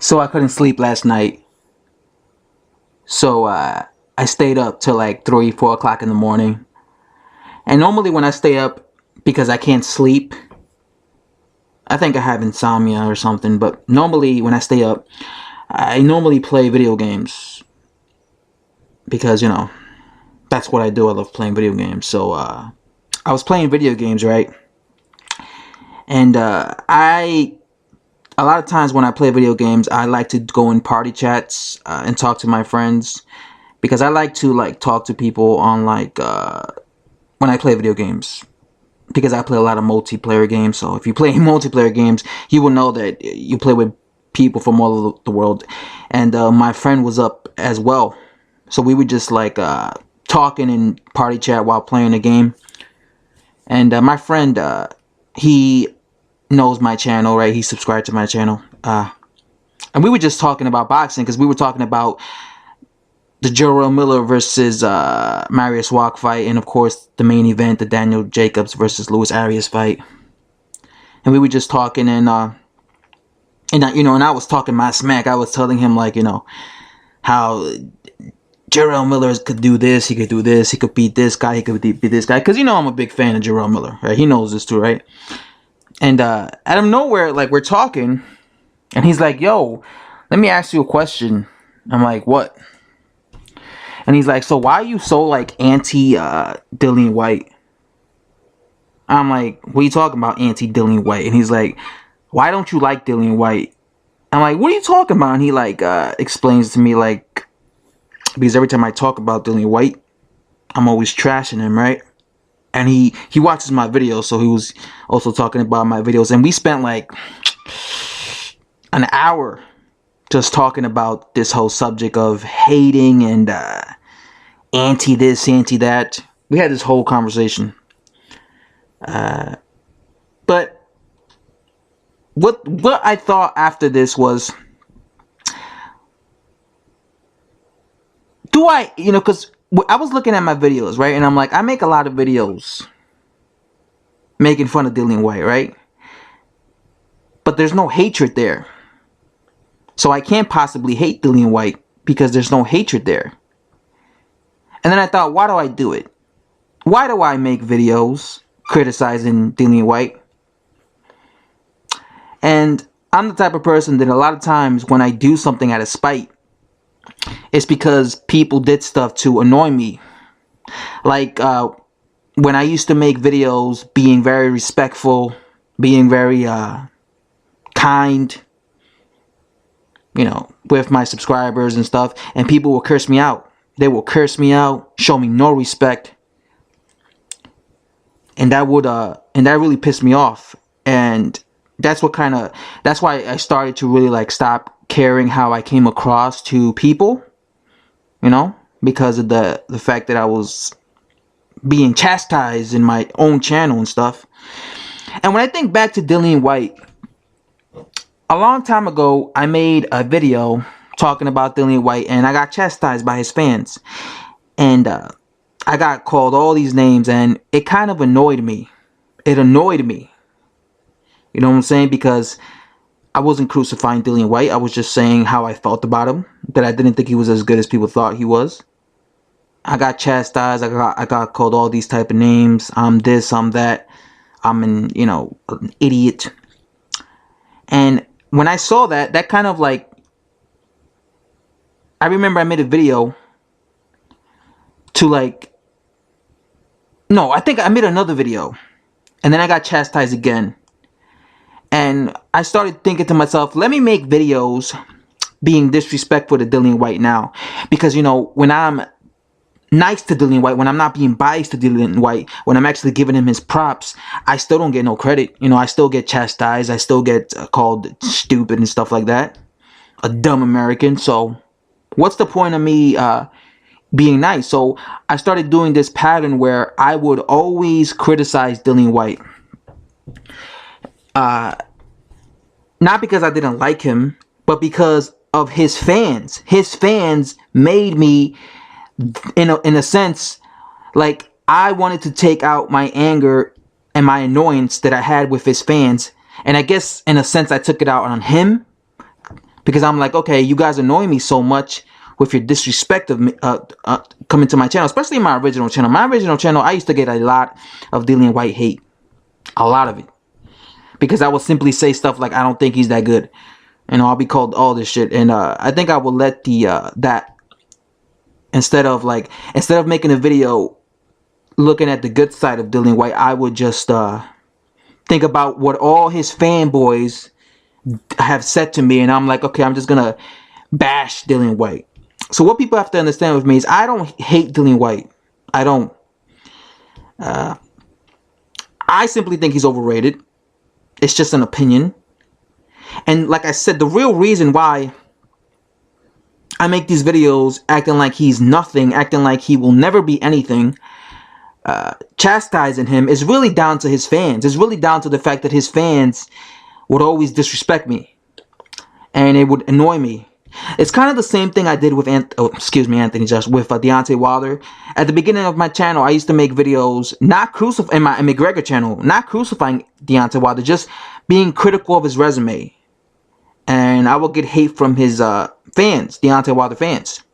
So I couldn't sleep last night. So I stayed up till like 3, 4 o'clock in the morning. And normally when I stay up because I can't sleep, I think I have insomnia or something. But normally when I stay up, I normally play video games. Because, that's what I do. I love playing video games. So I was playing video games, right? And a lot of times when I play video games, I like to go in party chats and talk to my friends, because I like to talk to people on when I play video games, because I play a lot of multiplayer games. So if you play multiplayer games, you will know that you play with people from all over the world. And my friend was up as well, so we were just talking in party chat while playing the game. And my friend, he knows my channel, right? He subscribed to my channel, and we were just talking about boxing, because we were talking about the Jarrell Miller versus Marius Walk fight, and of course the main event, the Daniel Jacobs versus Luis Arias fight. And we were just talking, and I was talking my smack. I was telling him how Jarrell Miller could do this, he could do this, he could beat this guy, he could beat this guy, because I'm a big fan of Jarrell Miller, right? He knows this too, right? And out of nowhere, we're talking, and he's like, "Yo, let me ask you a question." I'm like, "What?" And he's like, "So why are you so anti Dillian Whyte?" I'm like, "What are you talking about, anti Dillian Whyte?" And he's like, "Why don't you like Dillian Whyte?" I'm like, "What are you talking about?" And he explains to me because every time I talk about Dillian Whyte, I'm always trashing him, right? And he watches my videos, so he was also talking about my videos, and we spent an hour just talking about this whole subject of hating and anti this, anti that. We had this whole conversation. But what I thought after this was, do I, because I was looking at my videos, right? And I'm like, I make a lot of videos making fun of Dillian Whyte, right? But there's no hatred there. So I can't possibly hate Dillian Whyte because there's no hatred there. And then I thought, why do I do it? Why do I make videos criticizing Dillian Whyte? And I'm the type of person that a lot of times when I do something out of spite, it's because people did stuff to annoy me. When I used to make videos being very respectful, being very kind, with my subscribers and stuff, and people will curse me out. They will curse me out, show me no respect, and that really pissed me off. And that's why I started to really stop caring how I came across to people, because of the fact that I was being chastised in my own channel and stuff. And when I think back to Dillian Whyte, a long time ago, I made a video talking about Dillian Whyte, and I got chastised by his fans. And I got called all these names, and it kind of annoyed me. It annoyed me. You know what I'm saying? Because I wasn't crucifying Dillian Whyte. I was just saying how I felt about him, that I didn't think he was as good as people thought he was. I got chastised. I got called all these type of names. I'm this, I'm that. I'm an idiot. And when I saw that kind of I remember I made a video to no, I think I made another video, and then I got chastised again. And I started thinking to myself, let me make videos being disrespectful to Dillian Whyte now. Because, when I'm nice to Dillian Whyte, when I'm not being biased to Dillian Whyte, when I'm actually giving him his props, I still don't get no credit. I still get chastised. I still get called stupid and stuff like that. A dumb American. So what's the point of me being nice? So I started doing this pattern where I would always criticize Dillian Whyte. Not because I didn't like him, but because of his fans. His fans made me, in a sense, I wanted to take out my anger and my annoyance that I had with his fans. And I guess, in a sense, I took it out on him, because I'm like, okay, you guys annoy me so much with your disrespect of me coming to my channel, especially my original channel. My original channel, I used to get a lot of Dillian Whyte hate, a lot of it, because I would simply say stuff like, I don't think he's that good, and I'll be called all this shit. And I think I will let the that, instead of making a video looking at the good side of Dillian Whyte, I would just think about what all his fanboys have said to me, and I'm like, okay, I'm just gonna bash Dillian Whyte. So what people have to understand with me is, I don't hate Dillian Whyte. I don't. I simply think he's overrated. It's just an opinion. And like I said, the real reason why I make these videos acting like he's nothing, acting like he will never be anything, chastising him, is really down to his fans. It's really down to the fact that his fans would always disrespect me, and it would annoy me. It's kind of the same thing I did with Anthony Joshua, with Deontay Wilder. At the beginning of my channel, I used to make videos in my McGregor channel, not crucifying Deontay Wilder, just being critical of his resume. And I would get hate from his fans, Deontay Wilder fans.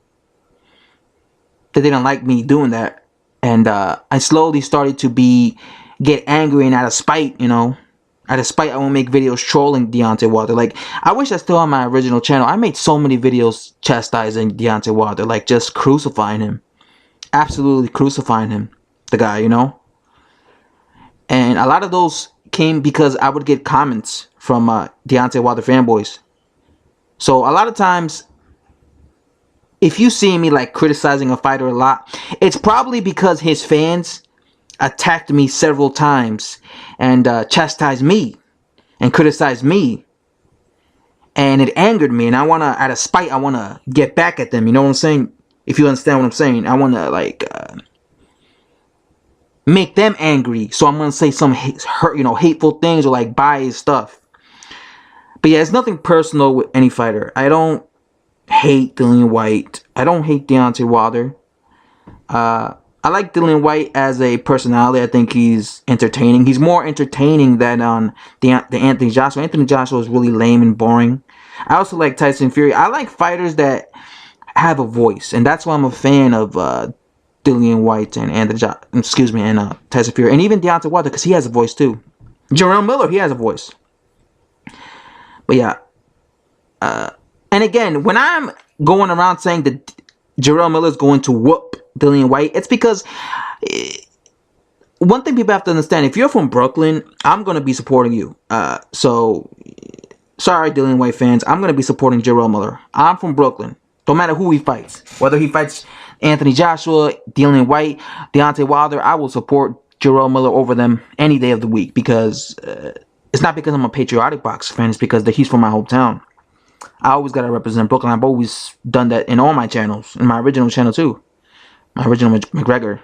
They didn't like me doing that. And I slowly started to get angry, and out of spite, you know. Out of spite, I won't make videos trolling Deontay Wilder. Like, I wish I still on my original channel. I made so many videos chastising Deontay Wilder, like just crucifying him. Absolutely crucifying him, the guy, you know. And a lot of those came because I would get comments from Deontay Wilder fanboys. So a lot of times, if you see me like criticizing a fighter a lot, it's probably because his fans attacked me several times and chastised me and criticized me, and it angered me, and I want to, out of spite, I want to get back at them. You know what I'm saying? If you understand what I'm saying, I want to like make them angry. So I'm gonna say some hateful things, or like biased stuff. But yeah, it's nothing personal with any fighter. I don't hate Dillian Whyte. I don't hate Deontay Wilder. I like Dillian Whyte as a personality. I think he's entertaining. He's more entertaining than on the Anthony Joshua. Anthony Joshua is really lame and boring. I also like Tyson Fury. I like fighters that have a voice, and that's why I'm a fan of Dillian Whyte and Tyson Fury, and even Deontay Wilder, because he has a voice too. Jarrell Miller, he has a voice. But yeah, and again, when I'm going around saying that Jarrell Miller is going to whoop Dillian Whyte, it's because one thing people have to understand: if you're from Brooklyn, I'm gonna be supporting you. So sorry, Dillian Whyte fans, I'm gonna be supporting Jarrell Miller. I'm from Brooklyn. Don't matter who he fights, whether he fights Anthony Joshua, Dillian Whyte, Deontay Wilder, I will support Jarrell Miller over them any day of the week, because it's not because I'm a patriotic boxer fan. It's because he's from my hometown. I always gotta represent Brooklyn. I've always done that in all my channels, in my original channel too. My original McGregor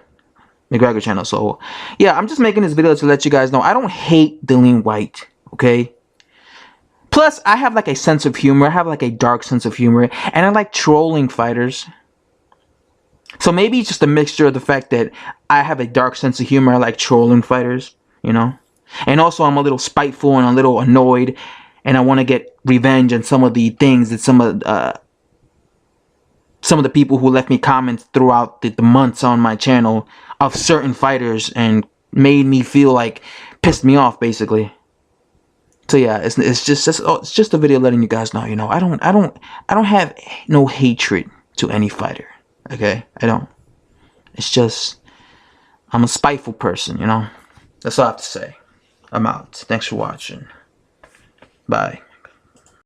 channel. So yeah, I'm just making this video to let you guys know I don't hate Dillian Whyte, okay? Plus, I have like a sense of humor. I have like a dark sense of humor, and I like trolling fighters. So maybe it's just a mixture of the fact that I have a dark sense of humor. I like trolling fighters, you know? And also I'm a little spiteful and a little annoyed, and I want to get revenge on some of the things that some of the people who left me comments throughout the months on my channel of certain fighters, and made me feel like, pissed me off basically. So yeah, it's just a video letting you guys know, you know, I don't have no hatred to any fighter. Okay, I don't. It's just, I'm a spiteful person, you know. That's all I have to say. I'm out. Thanks for watching. Bye.